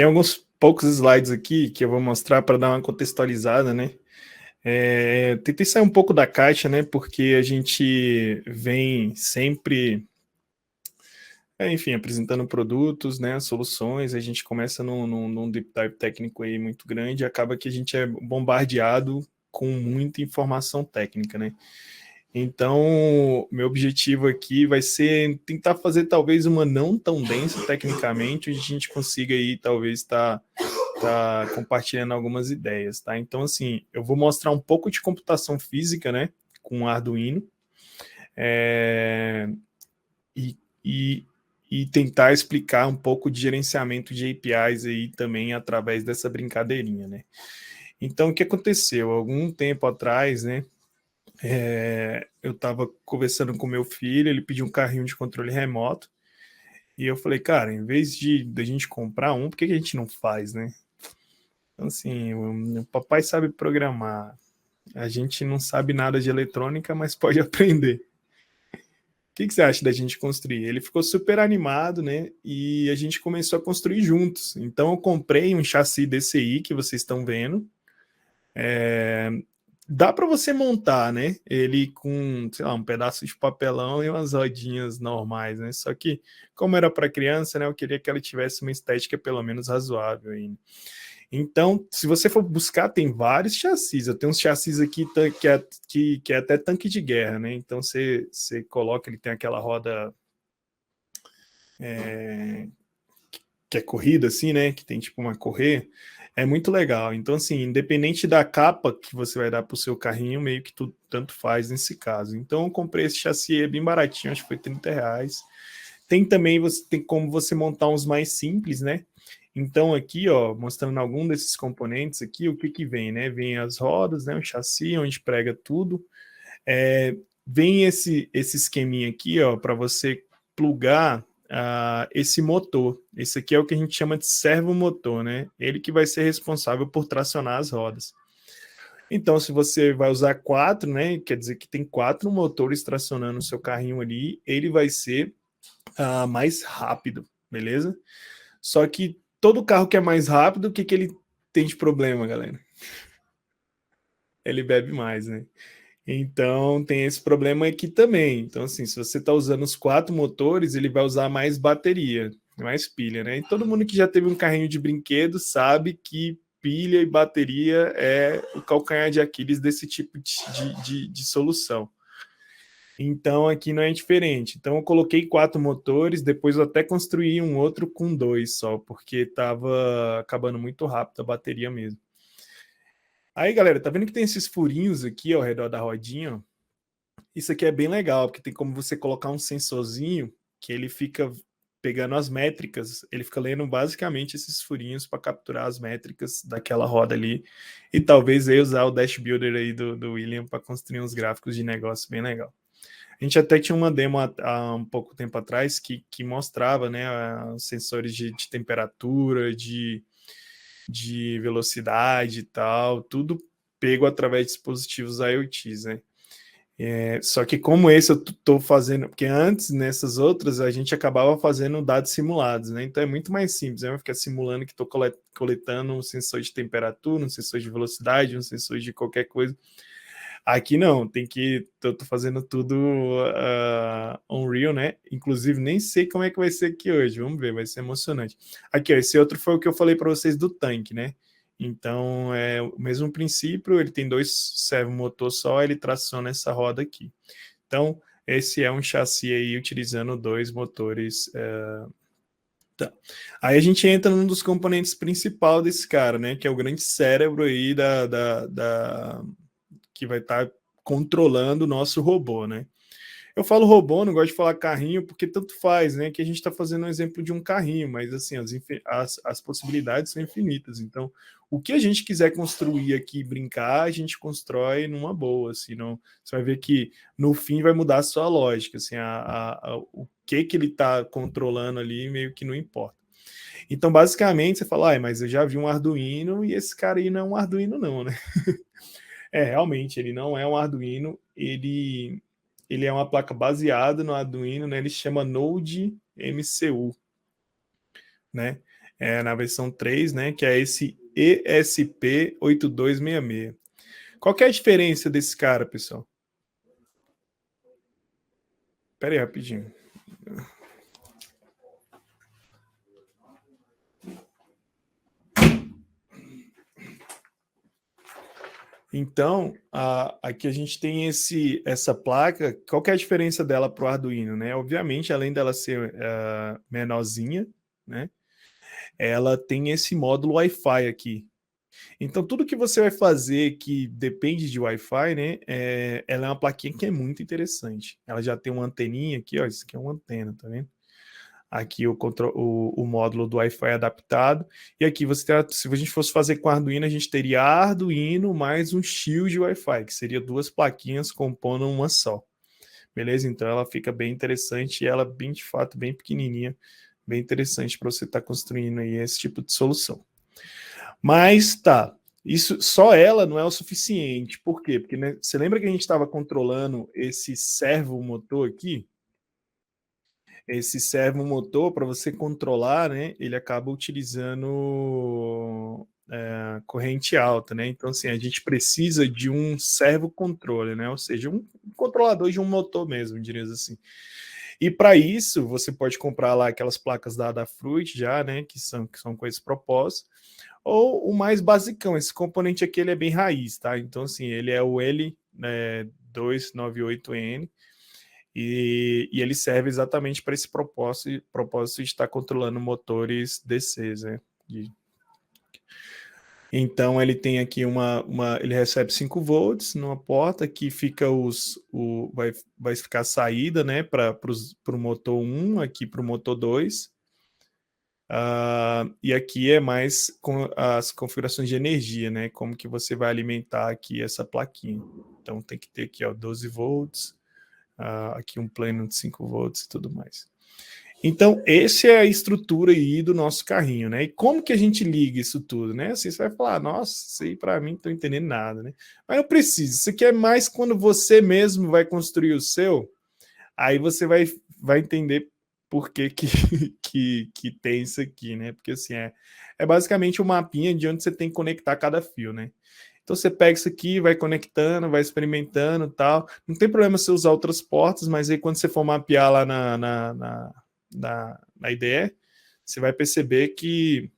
Tem alguns poucos slides aqui que eu vou mostrar para dar uma contextualizada, né? Tentei sair um pouco da caixa, né? Porque a gente vem sempre, enfim, apresentando produtos, né? Soluções. A gente começa num deep dive técnico aí muito grande e acaba que a gente é bombardeado com muita informação técnica, né? Então, meu objetivo aqui vai ser tentar fazer talvez uma não tão densa tecnicamente, onde a gente consiga aí talvez tá compartilhando algumas ideias, tá? Então, assim, eu vou mostrar um pouco de computação física, né, com Arduino, é, e, e, e tentar explicar um pouco de gerenciamento de APIs aí também através dessa brincadeirinha, né? Então, o que aconteceu? Algum tempo atrás, né, eu estava conversando com meu filho, ele pediu um carrinho de controle remoto, e eu falei, cara, em vez de a gente comprar um, por que a gente não faz, né? Então, assim, o papai sabe programar, a gente não sabe nada de eletrônica, mas pode aprender. O que você acha da gente construir? Ele ficou super animado, né? E a gente começou a construir juntos. Então eu comprei um chassi DCI que vocês estão vendo. Dá para você montar, né? Ele com, sei lá, um pedaço de papelão e umas rodinhas normais, né? Só que, como era para criança, né? Eu queria que ela tivesse uma estética pelo menos razoável ainda. Então, se você for buscar, tem vários chassis. Eu tenho uns chassis aqui que é até tanque de guerra, né? Então você coloca, ele tem aquela roda que é corrida, assim, né? Que tem tipo uma correr. É muito legal. Então, assim, independente da capa que você vai dar para o seu carrinho, meio que tudo tanto faz nesse caso. Então, eu comprei esse chassi bem baratinho, acho que foi R$ 30. Tem também, você tem como você montar uns mais simples, né? Então aqui, ó, mostrando algum desses componentes aqui, o que que vem, né? Vem as rodas, né? O chassi, onde prega tudo. Vem esse esqueminha aqui, ó, para você plugar esse motor. Esse aqui é o que a gente chama de servomotor, né? Ele que vai ser responsável por tracionar as rodas. Então, se você vai usar 4, né? Quer dizer que tem 4 motores tracionando o seu carrinho ali, ele vai ser mais rápido, beleza? Só que todo carro que é mais rápido, o que, que ele tem de problema, galera? Ele bebe mais, né? Então tem esse problema aqui também. Então, assim, se você está usando os 4 motores, ele vai usar mais bateria, mais pilha, né? E todo mundo que já teve um carrinho de brinquedo sabe que pilha e bateria é o calcanhar de Aquiles desse tipo de solução. Então aqui não é diferente. Então eu coloquei 4 motores, depois eu até construí um outro com 2 só, porque estava acabando muito rápido a bateria mesmo. Aí, galera, tá vendo que tem esses furinhos aqui ao redor da rodinha? Isso aqui é bem legal, porque tem como você colocar um sensorzinho que ele fica pegando as métricas, ele fica lendo basicamente esses furinhos para capturar as métricas daquela roda ali. E talvez aí usar o Dash Builder aí do William para construir uns gráficos de negócio bem legal. A gente até tinha uma demo há um pouco tempo atrás que mostrava, né, os sensores de temperatura, de velocidade e tal, tudo pego através de dispositivos IoTs, né? Só que como esse eu estou fazendo, porque antes nessas outras a gente acabava fazendo dados simulados, né? Então é muito mais simples, né? Eu ficar simulando que estou coletando um sensor de temperatura, um sensor de velocidade, um sensor de qualquer coisa. Aqui não, tem que. Tô fazendo tudo Unreal, né? Inclusive, nem sei como é que vai ser aqui hoje. Vamos ver, vai ser emocionante. Aqui, ó, esse outro foi o que eu falei para vocês do tanque, né? Então, é o mesmo princípio, ele tem 2 servomotor só, ele traciona essa roda aqui. Então, esse é um chassi aí utilizando 2 motores. Tá. Aí a gente entra num dos componentes principais desse cara, né? Que é o grande cérebro aí que vai estar controlando o nosso robô, né? Eu falo robô, não gosto de falar carrinho, porque tanto faz, né? Que a gente está fazendo um exemplo de um carrinho, mas assim, as possibilidades são infinitas. Então, o que a gente quiser construir aqui, brincar, a gente constrói numa boa. Assim, não, você vai ver que no fim vai mudar a sua lógica. Assim, o que ele está controlando ali meio que não importa. Então, basicamente, você fala, mas eu já vi um Arduino e esse cara aí não é um Arduino, não, né? Realmente, ele não é um Arduino, ele é uma placa baseada no Arduino, né? Ele chama Node MCU, né? na versão 3, né, que é esse ESP8266. Qual que é a diferença desse cara, pessoal? Espera aí, rapidinho. Então, aqui a gente tem essa placa. Qual que é a diferença dela para o Arduino, né? Obviamente, além dela ser menorzinha, né? Ela tem esse módulo Wi-Fi aqui. Então, tudo que você vai fazer que depende de Wi-Fi, né? Ela é uma plaquinha que é muito interessante. Ela já tem uma anteninha aqui, ó. Isso aqui é uma antena, tá vendo? Aqui o módulo do Wi-Fi adaptado. E aqui você tem, se a gente fosse fazer com Arduino, a gente teria Arduino mais um shield Wi-Fi, que seria duas plaquinhas compondo uma só. Beleza? Então ela fica bem interessante e ela bem de fato bem pequenininha, bem interessante para você estar construindo aí esse tipo de solução. Mas tá, isso só ela não é o suficiente. Por quê? Porque né, você lembra que a gente estava controlando esse servo motor aqui? Esse servo motor, para você controlar, né, ele acaba utilizando corrente alta, né? Então, assim, a gente precisa de um servo controle, né? Ou seja, um controlador de um motor mesmo, diria assim. E para isso, você pode comprar lá aquelas placas da Adafruit já, né? Que são com esse propósito. Ou o mais basicão, esse componente aqui ele é bem raiz, tá? Então, assim, ele é o L298N. E ele serve exatamente para esse propósito de estar controlando motores DCs, né? Então ele tem aqui ele recebe 5 volts numa porta que fica vai ficar a saída, né, para o motor 1, aqui para o motor 2. E aqui é mais com as configurações de energia, né? Como que você vai alimentar aqui essa plaquinha. Então tem que ter aqui, ó, 12 volts, aqui um pleno de 5 volts e tudo mais. Então, essa é a estrutura aí do nosso carrinho, né? E como que a gente liga isso tudo, né? Assim, você vai falar, nossa, isso aí para mim não estou entendendo nada, né? Mas não precisa, isso aqui é mais quando você mesmo vai construir o seu, aí você vai entender por que, que tem isso aqui, né? Porque assim, é basicamente um mapinha de onde você tem que conectar cada fio, né? Então você pega isso aqui, vai conectando, vai experimentando e tal. Não tem problema você usar outras portas, mas aí quando você for mapear lá na IDE, você vai perceber que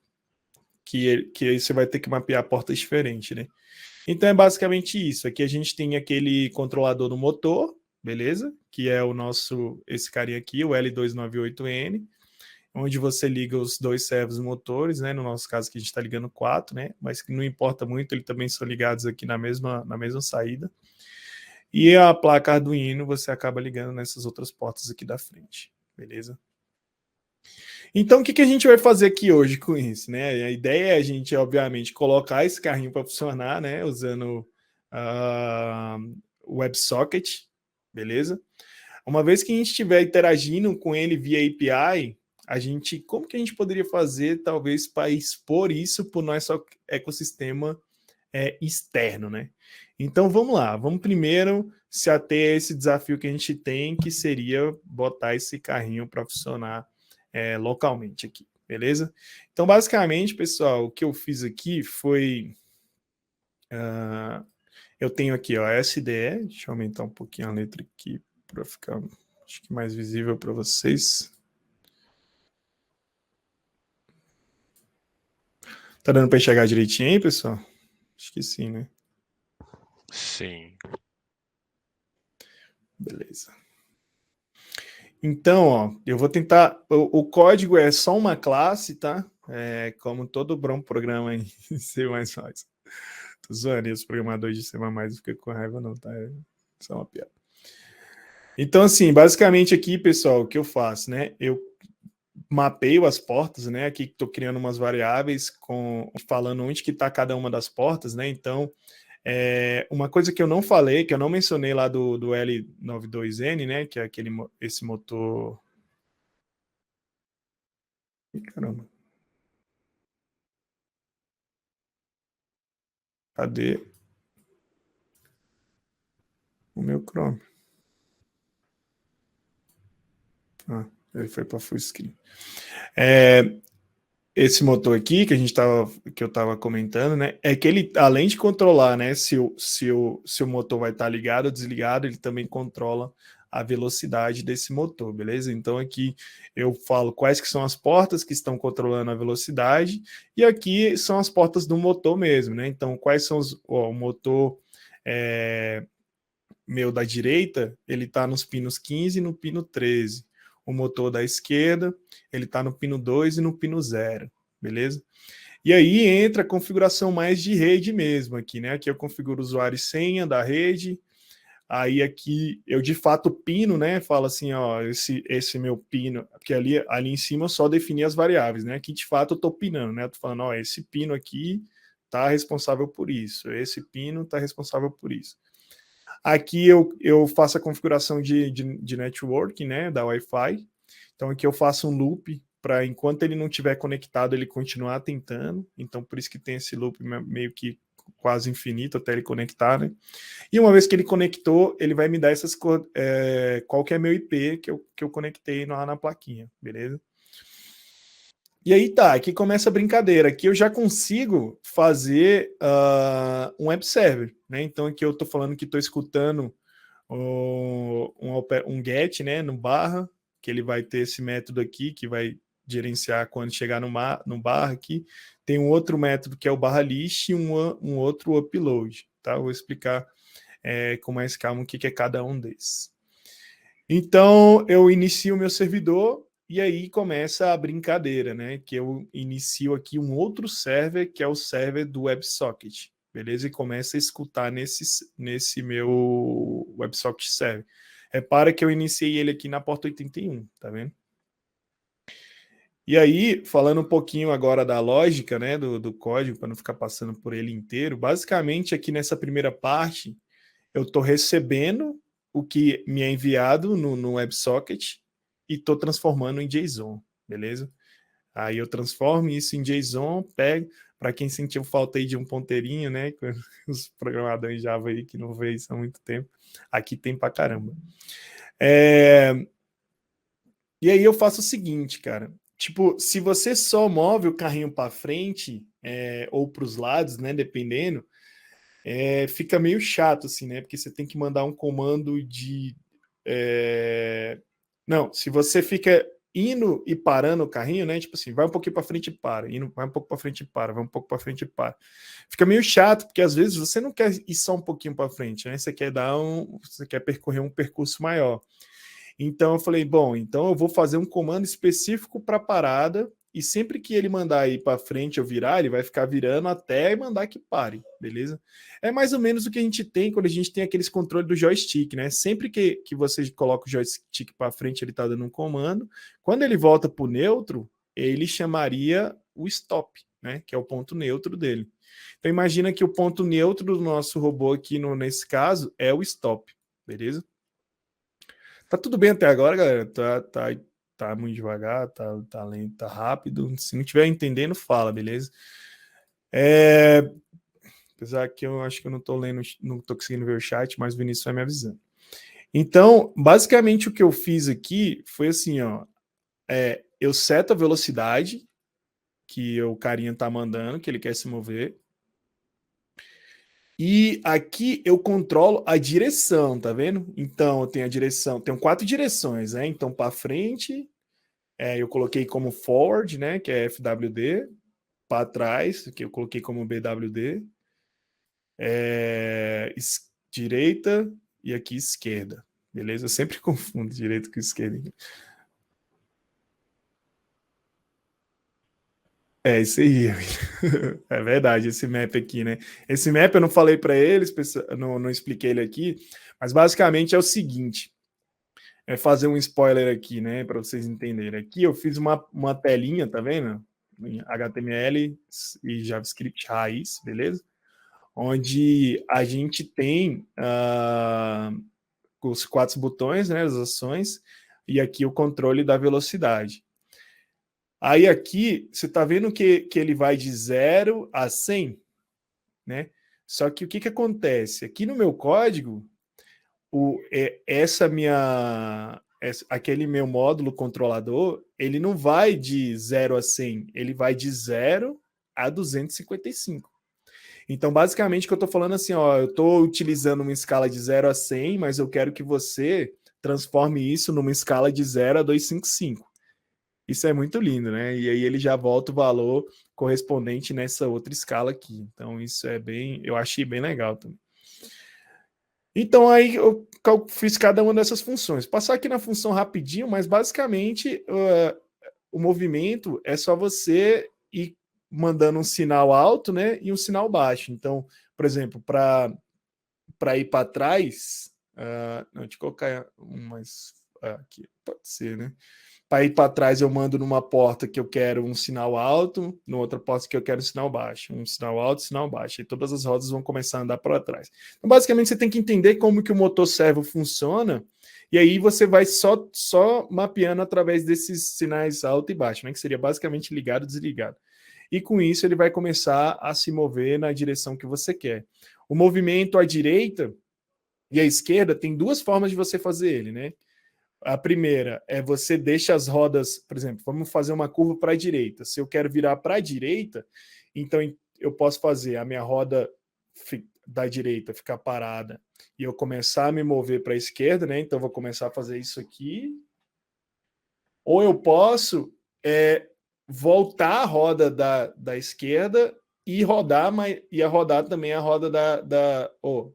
você vai ter que mapear portas diferentes, né? Então é basicamente isso. Aqui a gente tem aquele controlador no motor, beleza? Que é esse carinha aqui, o L298N, onde você liga os dois servos motores, né? No nosso caso, que a gente está ligando 4, né? Mas que não importa muito, eles também são ligados aqui na mesma saída. E a placa Arduino você acaba ligando nessas outras portas aqui da frente, beleza? Então, o que a gente vai fazer aqui hoje com isso, né? A ideia é a gente, obviamente, colocar esse carrinho para funcionar, né? Usando o WebSocket, beleza? Uma vez que a gente estiver interagindo com ele via API, como que a gente poderia fazer, talvez, para expor isso para o nosso ecossistema externo, né? Então, vamos lá. Vamos primeiro se ater a esse desafio que a gente tem, que seria botar esse carrinho para funcionar localmente aqui, beleza? Então, basicamente, pessoal, o que eu fiz aqui foi... eu tenho aqui, ó, SDE. Deixa eu aumentar um pouquinho a letra aqui para ficar, acho que mais visível para vocês. Tá dando para enxergar direitinho aí, pessoal? Acho que sim, né? Sim. Beleza. Então, ó, eu vou tentar... O código é só uma classe, tá? Como todo bom programa em C++. Tô zoando, e os programadores de C++ não ficam com raiva não, tá? É só uma piada. Então, assim, basicamente aqui, pessoal, o que eu faço, né? Eu mapeio as portas, né? Aqui estou criando umas variáveis falando onde que está cada uma das portas, né? Então, uma coisa que eu não falei, que eu não mencionei lá do L92N, né? Que é esse motor... Ih, caramba. Cadê o meu Chrome? Ah, ele foi para full screen. esse motor aqui que eu estava comentando, né, é que ele, além de controlar, né, se o motor vai estar ligado ou desligado, ele também controla a velocidade desse motor, beleza? Então aqui eu falo quais que são as portas que estão controlando a velocidade, e aqui são as portas do motor mesmo, né? Então quais são o motor meu da direita, ele está nos pinos 15 e no pino 13. O motor da esquerda, ele está no pino 2 e no pino 0, beleza? E aí entra a configuração mais de rede mesmo aqui, né? Aqui eu configuro usuário e senha da rede. Aí aqui eu de fato pino, né? Fala assim, ó, esse meu pino, porque ali em cima eu só defini as variáveis, né? Aqui de fato eu tô pinando, né? Eu tô falando, ó, esse pino aqui tá responsável por isso, esse pino tá responsável por isso. Aqui eu faço a configuração de network, né, da Wi-Fi. Então aqui eu faço um loop para enquanto ele não estiver conectado, ele continuar tentando. Então por isso que tem esse loop meio que quase infinito até ele conectar, né? E uma vez que ele conectou, ele vai me dar qual que é meu IP que eu conectei na plaquinha, beleza? E aí tá, aqui começa a brincadeira. Aqui eu já consigo fazer um web server, né? Então aqui eu estou falando que estou escutando um get, né, no barra, que ele vai ter esse método aqui que vai gerenciar quando chegar no barra aqui. Tem um outro método que é o barra list e um outro upload, tá? Eu vou explicar com mais calma o que é cada um desses. Então eu inicio o meu servidor e aí começa a brincadeira, né? Que eu inicio aqui um outro server, que é o server do WebSocket, beleza? E começa a escutar nesse meu WebSocket server. Repara que eu iniciei ele aqui na porta 81, tá vendo? E aí, falando um pouquinho agora da lógica, né, do código, para não ficar passando por ele inteiro, basicamente aqui nessa primeira parte, eu estou recebendo o que me é enviado no WebSocket e estou transformando em JSON, beleza? Aí eu transformo isso em JSON, pego, para quem sentiu falta aí de um ponteirinho, né? Os programadores em Java aí que não vê isso há muito tempo, aqui tem pra caramba. E aí eu faço o seguinte, cara. Tipo, se você só move o carrinho para frente ou para os lados, né? Dependendo, fica meio chato, assim, né? Porque você tem que mandar um comando de. Não, se você fica indo e parando o carrinho, né? Tipo assim, vai um pouquinho para frente e para, vai um pouco para frente e para, vai um pouco para frente e para. Fica meio chato, porque às vezes você não quer ir só um pouquinho para frente, né? Você quer percorrer um percurso maior. Então eu falei, bom, então eu vou fazer um comando específico para parada e sempre que ele mandar ir para frente ou virar, ele vai ficar virando até mandar que pare, beleza? É mais ou menos o que a gente tem quando a gente tem aqueles controles do joystick, né? Sempre que você coloca o joystick para frente, ele está dando um comando. Quando ele volta para o neutro, ele chamaria o stop, né? Que é o ponto neutro dele. Então imagina que o ponto neutro do nosso robô aqui, nesse caso, é o stop, beleza? Tá tudo bem até agora, galera? Tá muito devagar, tá lento, tá rápido. Se não estiver entendendo, fala, beleza? Apesar que eu acho que eu não tô lendo, não tô conseguindo ver o chat, mas o Vinícius vai me avisando. Então, basicamente o que eu fiz aqui foi assim, ó. Eu seto a velocidade que o carinha tá mandando, que ele quer se mover. E aqui eu controlo a direção, tá vendo? Então, eu tenho a direção, tenho 4 direções, né? Então, para frente, eu coloquei como forward, né, que é FWD, para trás, que eu coloquei como BWD, direita e aqui esquerda, beleza? Eu sempre confundo direita com esquerda. É isso aí, é verdade, esse map aqui, né? Esse map eu não falei para eles, não expliquei ele aqui, mas basicamente é o seguinte, fazer um spoiler aqui, né, para vocês entenderem. Aqui eu fiz uma telinha, tá vendo? Em HTML e JavaScript raiz, beleza? Onde a gente tem os 4 botões, né, as ações, e aqui o controle da velocidade. Aí aqui, você está vendo que ele vai de 0 a 100, né? Só que o que acontece? Aqui no meu código, essa minha aquele meu módulo controlador, ele não vai de 0 a 100, ele vai de 0 a 255. Então, basicamente, o que eu estou falando assim, ó, eu estou utilizando uma escala de 0 a 100, mas eu quero que você transforme isso numa escala de 0 a 255. Isso é muito lindo, né? E aí ele já volta o valor correspondente nessa outra escala aqui. Então, isso é bem, eu achei bem legal também. Então, aí eu fiz cada uma dessas funções. Passar aqui na função rapidinho, mas basicamente o movimento é só você ir mandando um sinal alto, né, e um sinal baixo. Então, por exemplo, para ir para trás, não, deixa eu colocar mais aqui, pode ser, né? Para ir para trás, eu mando numa porta que eu quero um sinal alto, numa outra porta que eu quero um sinal baixo. Um sinal alto, sinal baixo. E todas as rodas vão começar a andar para trás. Então, basicamente, você tem que entender como que o motor servo funciona, e aí você vai só mapeando através desses sinais alto e baixo, né? Que seria basicamente ligado e desligado. E com isso, ele vai começar a se mover na direção que você quer. O movimento à direita e à esquerda tem duas formas de você fazer ele, né? A primeira é você deixa as rodas, por exemplo, vamos fazer uma curva para a direita. Se eu quero virar para a direita, então eu posso fazer a minha roda da direita ficar parada e eu começar a me mover para a esquerda, né? Então eu vou começar a fazer isso aqui. Ou eu posso voltar a roda da esquerda e rodar, ia rodar também a roda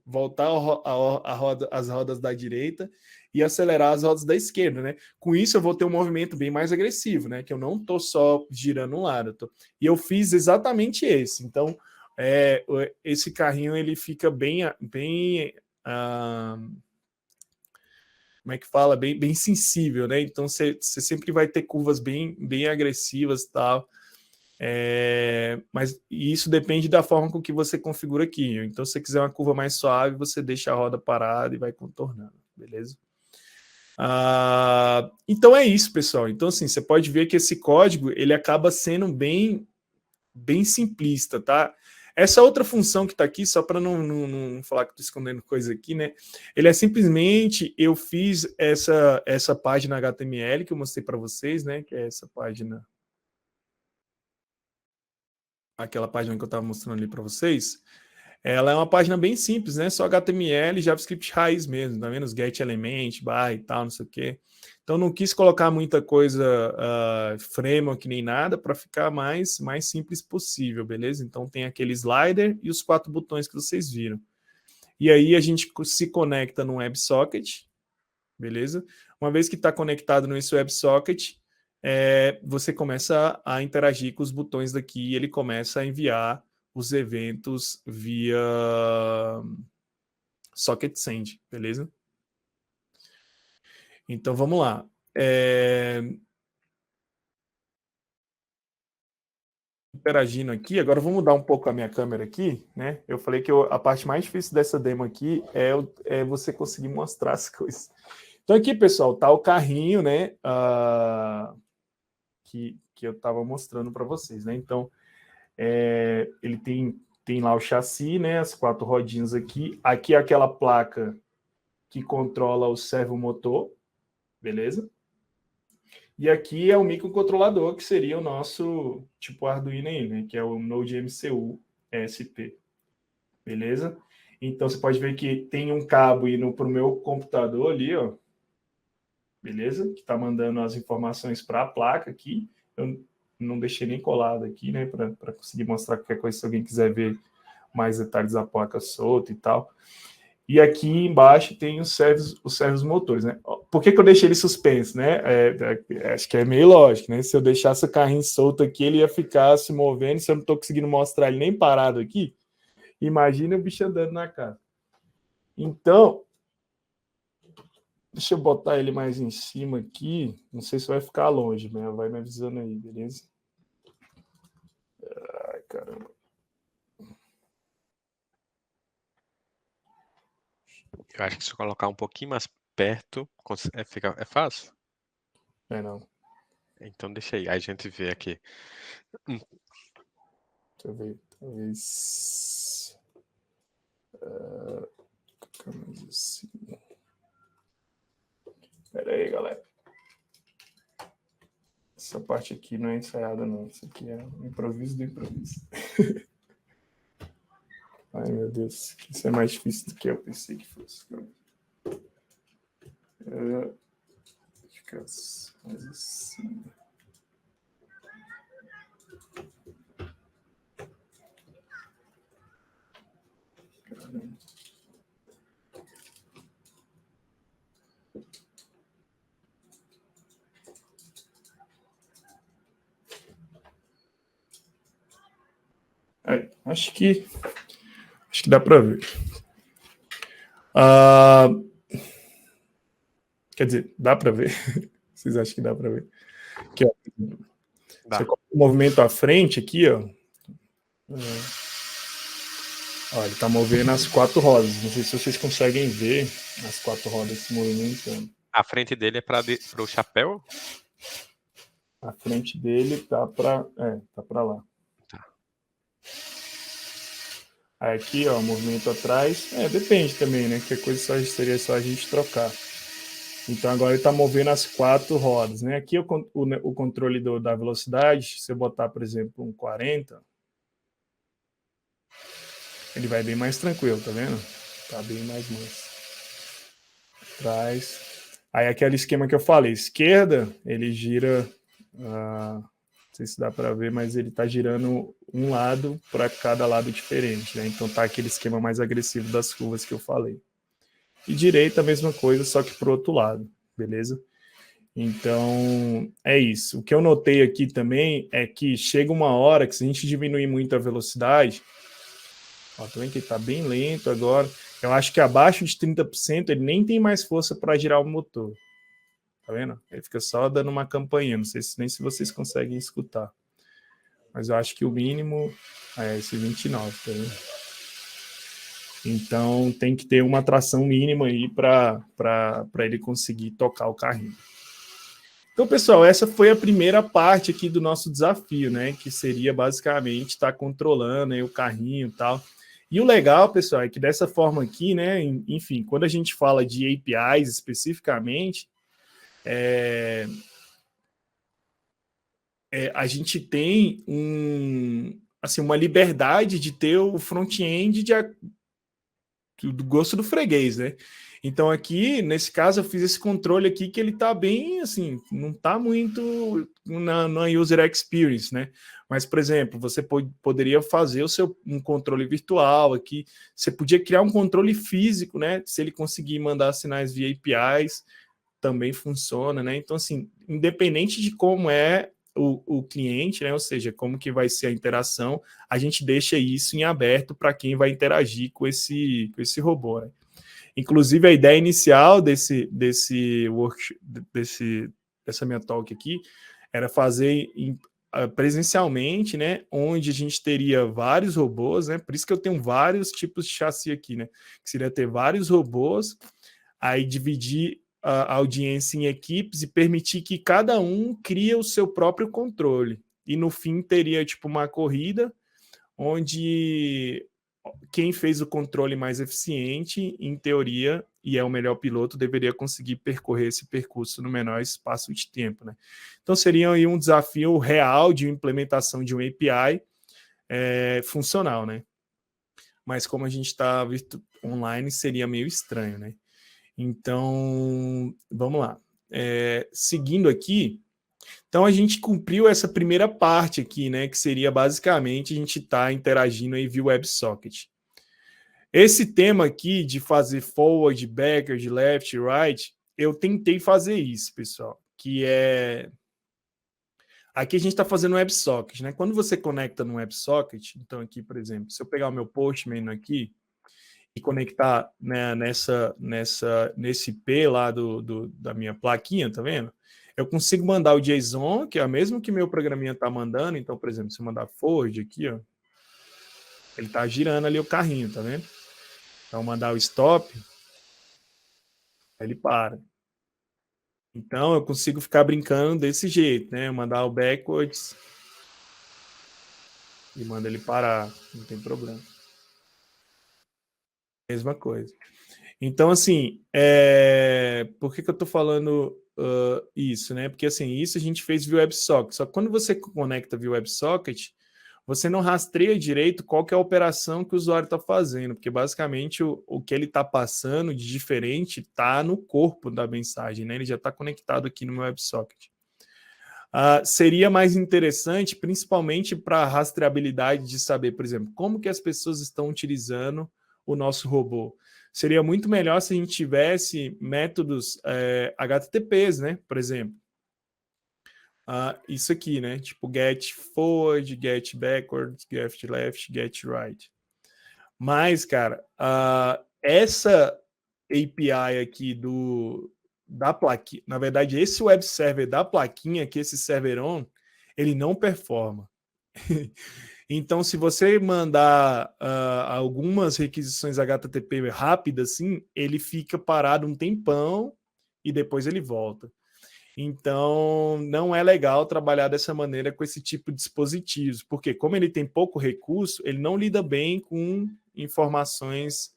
voltar a roda, as rodas da direita e acelerar as rodas da esquerda, né? Com isso eu vou ter um movimento bem mais agressivo, né? Que eu não tô só girando um lado, e eu fiz exatamente esse. Então, esse carrinho ele fica bem como é que fala, bem sensível, né? Então você sempre vai ter curvas bem agressivas e tal. Mas isso depende da forma com que você configura aqui. Então, se você quiser uma curva mais suave, você deixa a roda parada e vai contornando, beleza? Então é isso, pessoal. Então, assim, você pode ver que esse código ele acaba sendo bem simplista, tá? Essa outra função que está aqui, só para não falar que estou escondendo coisa aqui, né? Ele é simplesmente, eu fiz essa página HTML que eu mostrei para vocês, né? Que é essa página, aquela página que eu estava mostrando ali para vocês. Ela é uma página bem simples, né? Só HTML, JavaScript raiz mesmo, tá vendo? Os get element, by e tal, não sei o quê. Então não quis colocar muita coisa framework nem nada para ficar mais simples possível, beleza? Então tem aquele slider e os 4 botões que vocês viram. E aí a gente se conecta no WebSocket, beleza? Uma vez que está conectado nesse WebSocket, você começa a interagir com os botões daqui e ele começa a enviar os eventos via Socket Send, beleza? Então vamos lá. Interagindo aqui, agora vou mudar um pouco a minha câmera aqui, né? Eu falei que a parte mais difícil dessa demo aqui é você conseguir mostrar as coisas. Então aqui, pessoal, tá o carrinho, né? Que eu estava mostrando para vocês, né? Então, ele tem lá o chassi, né? As 4 rodinhas aqui. Aqui é aquela placa que controla o servomotor, beleza? E aqui é o microcontrolador, que seria o nosso tipo Arduino aí, né? Que é o Node MCU ESP, beleza? Então você pode ver que tem um cabo indo para o meu computador ali, ó, beleza? Que está mandando as informações para a placa aqui. Eu não deixei nem colado aqui, né? Para conseguir mostrar qualquer coisa se alguém quiser ver mais detalhes da placa solta e tal. E aqui embaixo tem os servos motores, né? Por que eu deixei ele suspenso, né? Acho que é meio lógico, né? Se eu deixasse o carrinho solto aqui, ele ia ficar se movendo. Se eu não estou conseguindo mostrar ele nem parado aqui, imagina o bicho andando na casa. Então, deixa eu botar ele mais em cima aqui. Não sei se vai ficar longe, mas vai me avisando aí, beleza? Ai, caramba. Eu acho que se eu colocar um pouquinho mais perto, é fácil? Não. Então deixa aí, a gente vê aqui. Deixa eu ver, talvez. Mais assim. Pera aí, galera. Essa parte aqui não é ensaiada, não. Isso aqui é um improviso do improviso. Ai, meu Deus. Isso é mais difícil do que eu pensei que fosse. Fica mais assim. Caramba. Aí, acho que dá para ver. Quer dizer, dá para ver? Vocês acham que dá para ver? Aqui, ó. Você coloca o movimento à frente aqui, ó. Ó, ele está movendo as 4 rodas. Não sei se vocês conseguem ver as 4 rodas se movimentando. A frente dele é para o chapéu? A frente dele tá para lá. Tá. Aí aqui, ó, movimento atrás. Depende também, né? Que a coisa seria só a gente trocar. Então agora ele está movendo as 4 rodas, né? Aqui o controle da velocidade, se eu botar, por exemplo, um 40, ele vai bem mais tranquilo, tá vendo? Tá bem mais manso. Atrás. Aí aquele esquema que eu falei, esquerda, ele gira, não sei se dá para ver, mas ele está girando um lado para cada lado diferente, né? Então tá aquele esquema mais agressivo das curvas que eu falei. E direita a mesma coisa, só que pro outro lado, beleza? Então é isso. O que eu notei aqui também é que chega uma hora que se a gente diminuir muito a velocidade, ó, tá vendo que ele tá bem lento agora. Eu acho que abaixo de 30% ele nem tem mais força para girar o motor. Tá vendo? Ele fica só dando uma campainha. Não sei nem se vocês conseguem escutar. Mas eu acho que o mínimo é esse 29, tá vendo? Então tem que ter uma tração mínima aí para ele conseguir tocar o carrinho. Então, pessoal, essa foi a primeira parte aqui do nosso desafio, né? Que seria basicamente estar controlando aí o carrinho e tal. E o legal, pessoal, é que dessa forma aqui, né? Enfim, quando a gente fala de APIs especificamente, a gente tem uma liberdade de ter o front-end do gosto do freguês, né? Então aqui, nesse caso, eu fiz esse controle aqui que ele tá bem, assim, não tá muito na user experience, né? Mas, por exemplo, você poderia fazer um controle virtual aqui, você podia criar um controle físico, né? Se ele conseguir mandar sinais via APIs, também funciona, né? Então, assim, independente de como é o cliente, né? Ou seja, como que vai ser a interação, a gente deixa isso em aberto para quem vai interagir com esse robô, né? Inclusive, a ideia inicial dessa minha talk aqui era fazer presencialmente, né? Onde a gente teria vários robôs, né? Por isso que eu tenho vários tipos de chassi aqui, né? Que seria ter vários robôs, aí dividir a audiência em equipes e permitir que cada um crie o seu próprio controle. E no fim teria tipo uma corrida onde quem fez o controle mais eficiente, em teoria, e é o melhor piloto, deveria conseguir percorrer esse percurso no menor espaço de tempo, né? Então seria aí um desafio real de implementação de um API funcional, né? Mas como a gente está online, seria meio estranho, né? Então, vamos lá. Seguindo aqui, então a gente cumpriu essa primeira parte aqui, né? Que seria basicamente a gente estar interagindo aí via WebSocket. Esse tema aqui de fazer forward, backward, left, right, eu tentei fazer isso, pessoal. Que é... Aqui a gente está fazendo WebSocket, né? Quando você conecta no WebSocket, então aqui, por exemplo, se eu pegar o meu Postman aqui, e conectar, né, nesse IP lá da minha plaquinha, tá vendo? Eu consigo mandar o JSON, que é o mesmo que meu programinha tá mandando. Então, por exemplo, se eu mandar forward aqui, ó, ele tá girando ali o carrinho, tá vendo? Então, mandar o stop, ele para. Então, eu consigo ficar brincando desse jeito, né? Mandar o backwards e manda ele parar, não tem problema. Mesma coisa. Então, assim, por que eu estou falando isso, né? Porque, assim, isso a gente fez via WebSocket. Só que quando você conecta via WebSocket, você não rastreia direito qual que é a operação que o usuário está fazendo, porque basicamente o que ele está passando de diferente está no corpo da mensagem, né? Ele já está conectado aqui no meu WebSocket. Seria mais interessante, principalmente para a rastreabilidade de saber, por exemplo, como que as pessoas estão utilizando o nosso robô. Seria muito melhor se a gente tivesse métodos HTTPs, né? Por exemplo. Isso aqui, né? Tipo get forward, get backward, get left, get right. Mas, cara, essa API aqui da plaquinha, na verdade, esse web server da plaquinha, que esse server on, ele não performa. Então, se você mandar algumas requisições HTTP rápidas, assim, ele fica parado um tempão e depois ele volta. Então, não é legal trabalhar dessa maneira com esse tipo de dispositivos, porque como ele tem pouco recurso, ele não lida bem com informações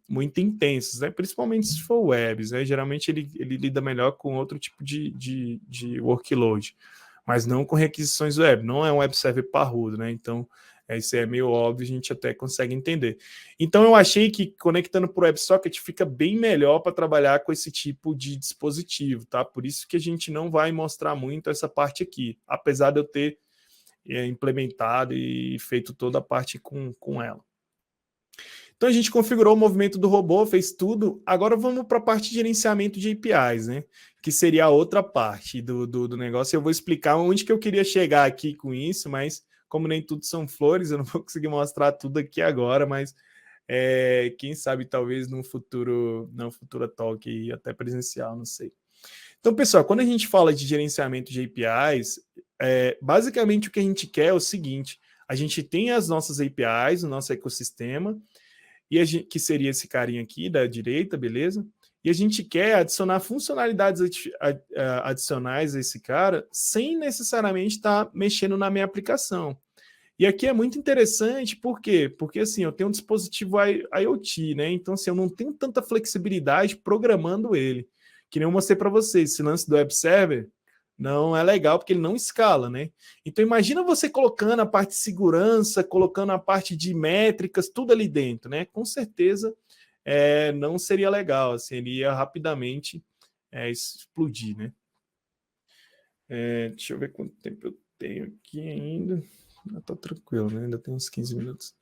muito intensas, né? Principalmente se for webs, né? Geralmente ele lida melhor com outro tipo de workload, mas não com requisições web, não é um web server parrudo, né? Então, isso é meio óbvio, a gente até consegue entender. Então, eu achei que conectando para o WebSocket fica bem melhor para trabalhar com esse tipo de dispositivo, tá? Por isso que a gente não vai mostrar muito essa parte aqui, apesar de eu ter implementado e feito toda a parte com ela. Então, a gente configurou o movimento do robô, fez tudo. Agora vamos para a parte de gerenciamento de APIs, né? Que seria a outra parte do negócio. Eu vou explicar onde que eu queria chegar aqui com isso, mas como nem tudo são flores, eu não vou conseguir mostrar tudo aqui agora, mas quem sabe talvez num futuro talk até presencial, não sei. Então, pessoal, quando a gente fala de gerenciamento de APIs, basicamente o que a gente quer é o seguinte: a gente tem as nossas APIs, o nosso ecossistema, e que seria esse carinha aqui da direita, beleza? E a gente quer adicionar funcionalidades adicionais a esse cara sem necessariamente estar mexendo na minha aplicação. E aqui é muito interessante, por quê? Porque assim, eu tenho um dispositivo IoT, né? Então, assim, eu não tenho tanta flexibilidade programando ele. Que nem eu mostrei para vocês, esse lance do web server não é legal porque ele não escala, né? Então, imagina você colocando a parte de segurança, colocando a parte de métricas, tudo ali dentro, né? Com certeza não seria legal, assim, ele ia rapidamente explodir, né? Deixa eu ver quanto tempo eu tenho aqui ainda. Tá tranquilo, né? Ainda tem uns 15 minutos.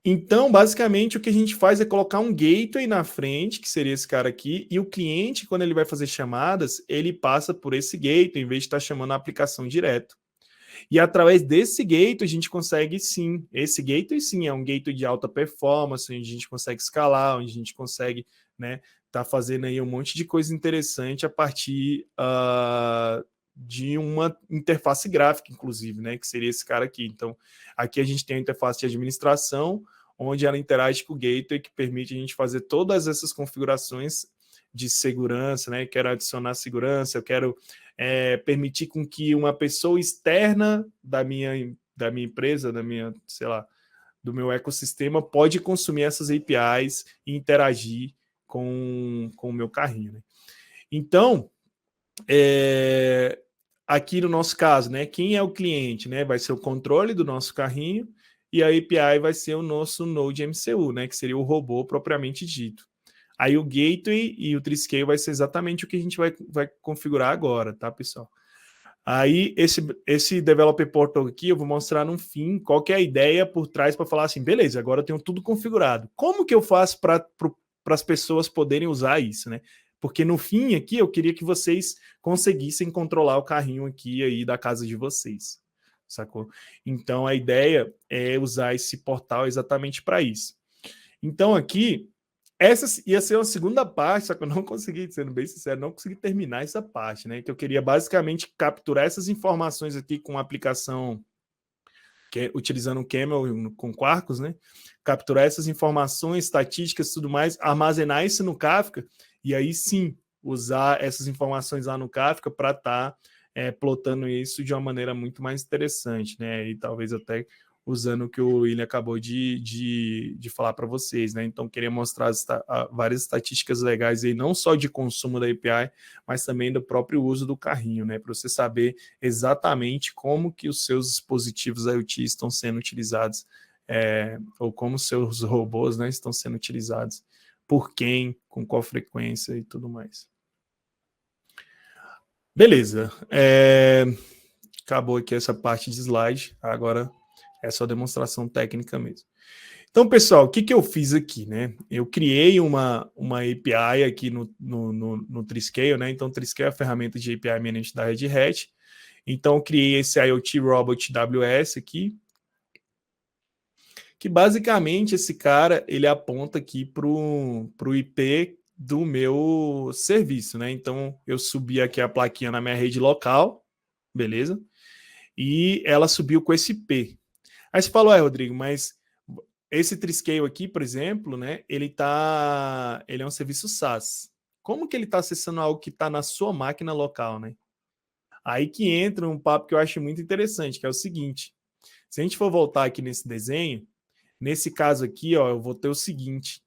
Então, basicamente, o que a gente faz é colocar um gateway na frente, que seria esse cara aqui, e o cliente, quando ele vai fazer chamadas, ele passa por esse gateway, em vez de estar chamando a aplicação direto. E através desse gateway, a gente consegue sim, esse gateway sim, é um gateway de alta performance, onde a gente consegue escalar, onde a gente consegue, né, tá fazendo aí um monte de coisa interessante a partir de uma interface gráfica, inclusive, né, que seria esse cara aqui. Então, aqui a gente tem a interface de administração, onde ela interage com o gateway, que permite a gente fazer todas essas configurações de segurança, né? Quero adicionar segurança, eu quero permitir com que uma pessoa externa da minha empresa, sei lá, do meu ecossistema, pode consumir essas APIs e interagir com o meu carrinho, né? Então, aqui no nosso caso, né? Quem é o cliente, né? Vai ser o controle do nosso carrinho e a API vai ser o nosso Node MCU, né? Que seria o robô propriamente dito. Aí o gateway e o Triscale vai ser exatamente o que a gente vai configurar agora, tá, pessoal? Aí esse Developer Portal aqui eu vou mostrar no fim qual que é a ideia por trás para falar assim, beleza, agora eu tenho tudo configurado. Como que eu faço para as pessoas poderem usar isso, né? Porque no fim aqui eu queria que vocês conseguissem controlar o carrinho aqui aí da casa de vocês, sacou? Então a ideia é usar esse portal exatamente para isso. Então aqui essa ia ser a segunda parte, só que eu não consegui, sendo bem sincero, não consegui terminar essa parte, né? Então eu queria basicamente capturar essas informações aqui com a aplicação utilizando o Camel com Quarkus, né? Capturar essas informações, estatísticas e tudo mais, armazenar isso no Kafka e aí sim usar essas informações lá no Kafka para estar plotando isso de uma maneira muito mais interessante, né? E talvez até usando o que o William acabou de falar para vocês, né? Então, queria mostrar várias estatísticas legais aí, não só de consumo da API, mas também do próprio uso do carrinho, né? Para você saber exatamente como que os seus dispositivos IoT estão sendo utilizados, ou como os seus robôs, né, estão sendo utilizados, por quem, com qual frequência e tudo mais. Beleza. Acabou aqui essa parte de slide, agora é só demonstração técnica mesmo. Então, pessoal, o que eu fiz aqui, né? Eu criei uma API aqui no Triscale, né? Então, Triscale é a ferramenta de API Management da Red Hat. Então, eu criei esse IoT Robot WS aqui, que basicamente esse cara, ele aponta aqui para o IP do meu serviço, né? Então, eu subi aqui a plaquinha na minha rede local, beleza? E ela subiu com esse IP. Aí você falou, Rodrigo, mas esse Triscale aqui, por exemplo, né, ele é um serviço SaaS. Como que ele está acessando algo que está na sua máquina local, né? Aí que entra um papo que eu acho muito interessante, que é o seguinte: se a gente for voltar aqui nesse desenho, nesse caso aqui, ó, eu vou ter o seguinte: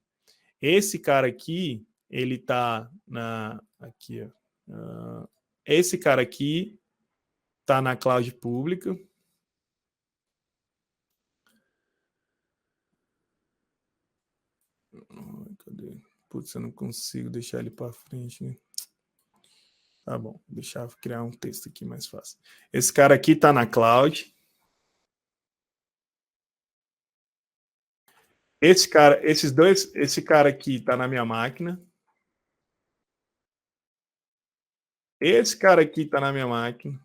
esse cara aqui, ele está aqui, ó, esse cara aqui está na cloud pública. Cadê? Putz, eu não consigo deixar ele para frente, né? Tá bom, deixa eu criar um texto aqui mais fácil. Esse cara aqui está na cloud. Esse cara aqui está na minha máquina. Esse cara aqui está na minha máquina.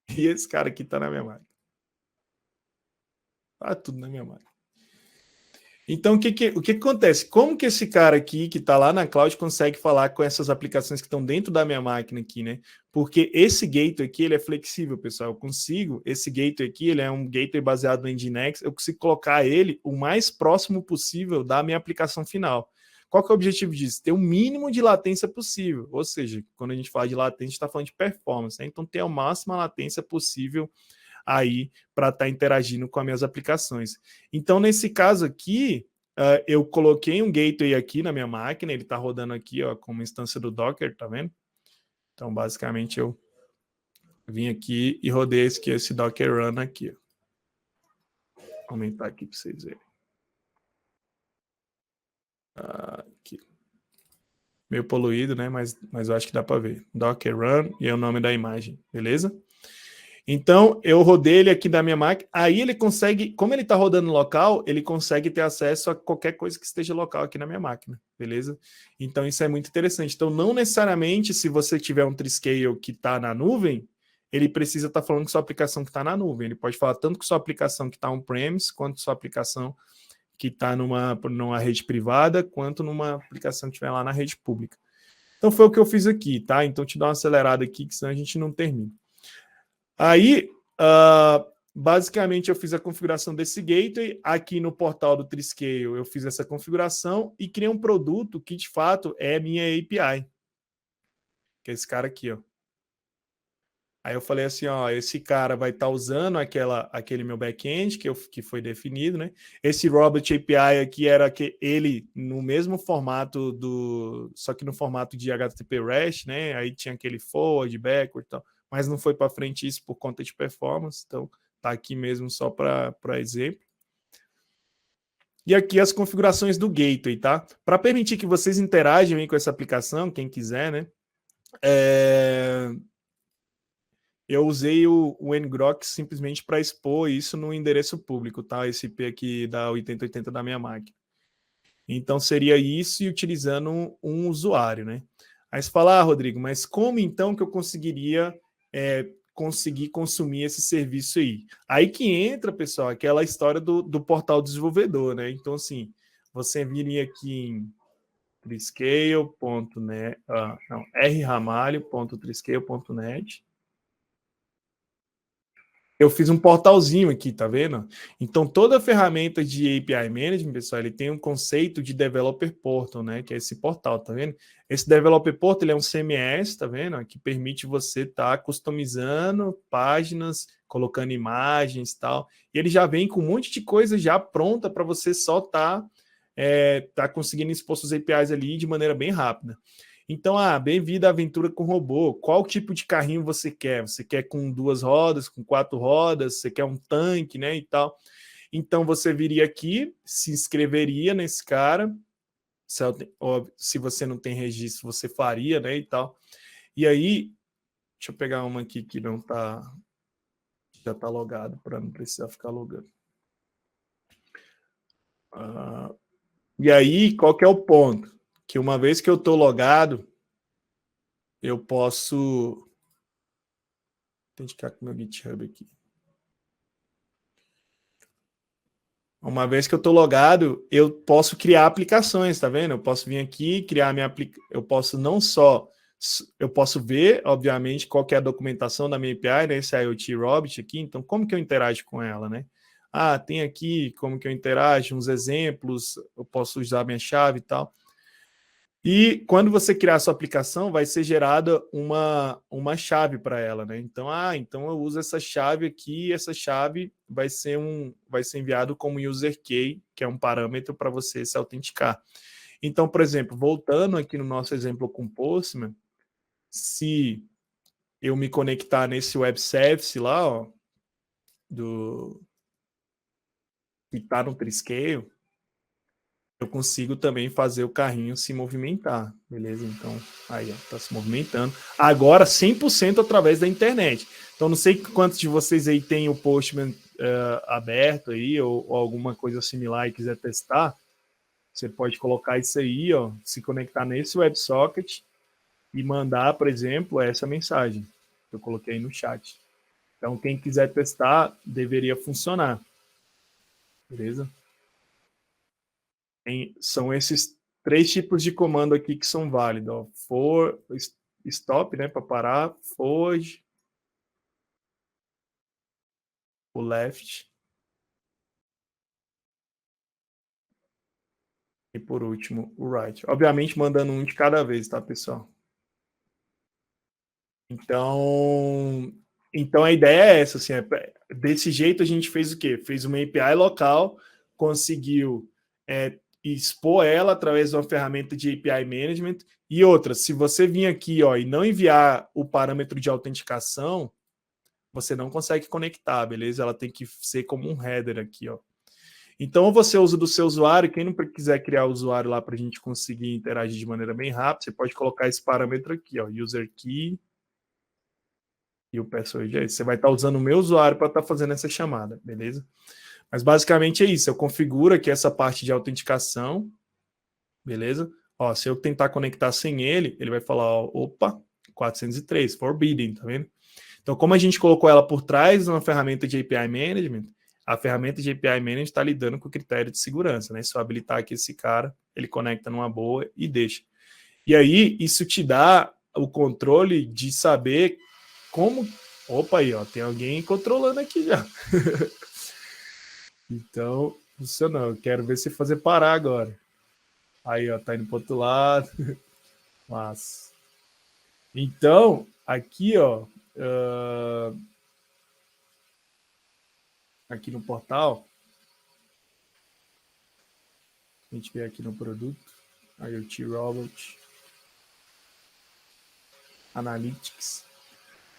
E esse cara aqui está na minha máquina. Tá tudo na minha máquina. Então, o que acontece? Como que esse cara aqui, que está lá na cloud, consegue falar com essas aplicações que estão dentro da minha máquina aqui, né? Porque esse gateway aqui, ele é flexível, pessoal. Eu consigo, esse gateway aqui, ele é um gateway baseado no Nginx, eu consigo colocar ele o mais próximo possível da minha aplicação final. Qual que é o objetivo disso? Ter o mínimo de latência possível. Ou seja, quando a gente fala de latência, a gente está falando de performance, né? Então, ter a máxima latência possível aí para estar interagindo com as minhas aplicações. Então, nesse caso aqui, eu coloquei um gateway aqui na minha máquina, ele está rodando aqui, ó, como instância do Docker, tá vendo? Então, basicamente, eu vim aqui e rodei esse Docker Run aqui. Ó. Vou aumentar aqui para vocês verem. Aqui. Meio poluído, né? Mas eu acho que dá para ver. Docker Run e é o nome da imagem, beleza? Então, eu rodei ele aqui da minha máquina, aí ele consegue, como ele está rodando local, ele consegue ter acesso a qualquer coisa que esteja local aqui na minha máquina, beleza? Então, isso é muito interessante. Então, não necessariamente, se você tiver um Triscale que está na nuvem, ele precisa estar falando com sua aplicação que está na nuvem. Ele pode falar tanto com sua aplicação que está on-premise, quanto sua aplicação que está numa rede privada, quanto numa aplicação que estiver lá na rede pública. Então, foi o que eu fiz aqui, tá? Então, te dá uma acelerada aqui, que senão a gente não termina. Aí, basicamente, eu fiz a configuração desse gateway. Aqui no portal do Triscale, eu fiz essa configuração e criei um produto que, de fato, é minha API. Que é esse cara aqui, ó. Aí eu falei assim, ó, esse cara vai estar usando aquele meu back-end que foi definido, né? Esse Robot API aqui era ele no mesmo formato só que no formato de HTTP REST, né? Aí tinha aquele forward, backward e tal, mas não foi para frente isso por conta de performance, então tá aqui mesmo só para exemplo. E aqui as configurações do gateway, tá? Para permitir que vocês interajam com essa aplicação, quem quiser, né? Eu usei o ngrok simplesmente para expor isso no endereço público, tá? Esse IP aqui da 8080 da minha máquina. Então, seria isso e utilizando um usuário, né? Aí você fala, Rodrigo, mas como então que eu conseguiria conseguir consumir esse serviço aí? Aí que entra, pessoal, aquela história do portal desenvolvedor, né? Então, assim, você viria aqui em triscale.net, rramalho.triscale.net. Eu fiz um portalzinho aqui, tá vendo? Então, toda ferramenta de API Management, pessoal, ele tem um conceito de Developer Portal, né? Que é esse portal, tá vendo? Esse Developer Portal, ele é um CMS, tá vendo? Que permite você estar customizando páginas, colocando imagens e tal. E ele já vem com um monte de coisa já pronta para você só tá conseguindo expor suas APIs ali de maneira bem rápida. Então, bem-vindo à aventura com robô. Qual tipo de carrinho você quer? Você quer com 2 rodas, com 4 rodas? Você quer um tanque, né, e tal? Então, você viria aqui, se inscreveria nesse cara. Se você não tem registro, você faria, né, e tal. E aí, deixa eu pegar uma aqui que não tá, já tá logado, para não precisar ficar logando. E aí, qual que é o ponto? Que uma vez que eu tô logado, eu posso autenticar com o meu GitHub aqui. Uma vez que eu estou logado, eu posso criar aplicações, tá vendo? Eu posso vir aqui, criar minha aplicação. Eu posso não só. Eu posso ver, obviamente, qual que é a documentação da minha API, né? Esse IoT Robot aqui. Então, como que eu interajo com ela, né? Tem aqui como que eu interajo, uns exemplos, eu posso usar minha chave e tal. E quando você criar a sua aplicação, vai ser gerada uma chave para ela, né? Então, então eu uso essa chave aqui, e essa chave vai ser enviado como user key, que é um parâmetro para você se autenticar. Então, por exemplo, voltando aqui no nosso exemplo com Postman, se eu me conectar nesse web service lá, ó, que está no Triscale, eu consigo também fazer o carrinho se movimentar, beleza? Então, aí, ó, tá se movimentando. Agora, 100% através da internet. Então, não sei quantos de vocês aí tem o Postman aberto aí, ou alguma coisa similar e quiser testar. Você pode colocar isso aí, ó, se conectar nesse WebSocket e mandar, por exemplo, essa mensagem que eu coloquei aí no chat. Então, quem quiser testar, deveria funcionar. Beleza? São esses 3 tipos de comando aqui que são válidos. Ó. For, stop, né, para parar. Forward. O left. E por último, o right. Obviamente, mandando um de cada vez, tá, pessoal? Então a ideia é essa, assim, desse jeito a gente fez o quê? Fez uma API local, conseguiu expor ela através de uma ferramenta de API Management. E outra, se você vir aqui, ó, e não enviar o parâmetro de autenticação, você não consegue conectar, beleza? Ela tem que ser como um header aqui, ó. Então, você usa do seu usuário. Quem não quiser criar o usuário lá para a gente conseguir interagir de maneira bem rápida, você pode colocar esse parâmetro aqui, ó, user key e o password é esse. Você vai estar usando o meu usuário para estar fazendo essa chamada, beleza? Mas basicamente é isso. Eu configuro aqui essa parte de autenticação, beleza? Ó, se eu tentar conectar sem ele, ele vai falar, ó, opa, 403, forbidden, tá vendo? Então, como a gente colocou ela por trás de uma ferramenta de API Management, a ferramenta de API Management está lidando com o critério de segurança, né? Se eu habilitar aqui esse cara, ele conecta numa boa e deixa. E aí, isso te dá o controle de saber como... Opa, aí, ó, tem alguém controlando aqui já. Então, funcionou. Eu quero ver se fazer parar agora. Aí, ó, tá indo pro outro lado. Mas... Então, aqui, ó... aqui no portal, a gente vê aqui no produto, IoT Robot, Analytics.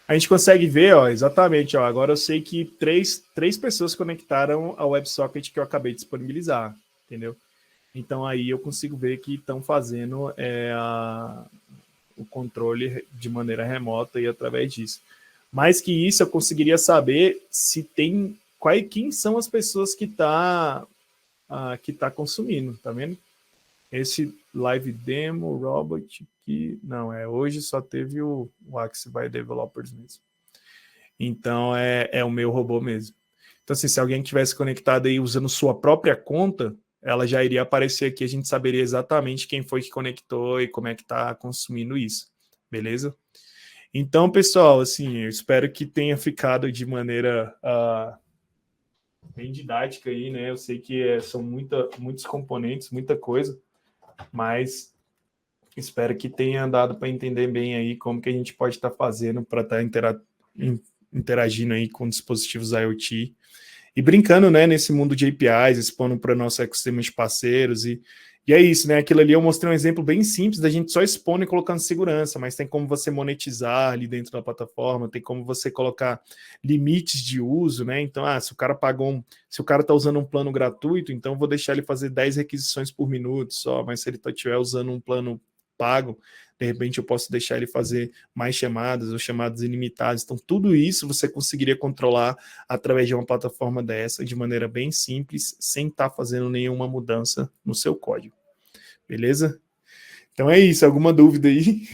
A gente consegue ver, ó, exatamente, ó, agora eu sei que três pessoas conectaram ao WebSocket que eu acabei de disponibilizar, entendeu? Então aí eu consigo ver que estão fazendo o controle de maneira remota e através disso. Mais que isso, eu conseguiria saber se tem quem são as pessoas que tá consumindo, tá vendo? Esse live demo robot que não hoje só teve o Axie by Developers mesmo. Então é o meu robô mesmo. Então assim, se alguém tivesse conectado aí usando sua própria conta, ela já iria aparecer aqui, a gente saberia exatamente quem foi que conectou e como é que está consumindo isso, beleza? Então, pessoal, assim, eu espero que tenha ficado de maneira bem didática aí, né? Eu sei que são muitos componentes, muita coisa, mas espero que tenha dado para entender bem aí como que a gente pode estar fazendo para estar interagindo aí com dispositivos IoT e brincando, né, nesse mundo de APIs, expondo para o nosso ecossistema de parceiros e é isso, né? Aquilo ali eu mostrei um exemplo bem simples da gente só expondo e colocando segurança, mas tem como você monetizar ali dentro da plataforma, tem como você colocar limites de uso, né? Então, se o cara se o cara está usando um plano gratuito, então eu vou deixar ele fazer 10 requisições por minuto só, mas se ele estiver usando um plano pago, de repente eu posso deixar ele fazer mais chamadas ou chamadas ilimitadas. Então, tudo isso você conseguiria controlar através de uma plataforma dessa, de maneira bem simples, sem estar fazendo nenhuma mudança no seu código. Beleza? Então é isso. Alguma dúvida aí?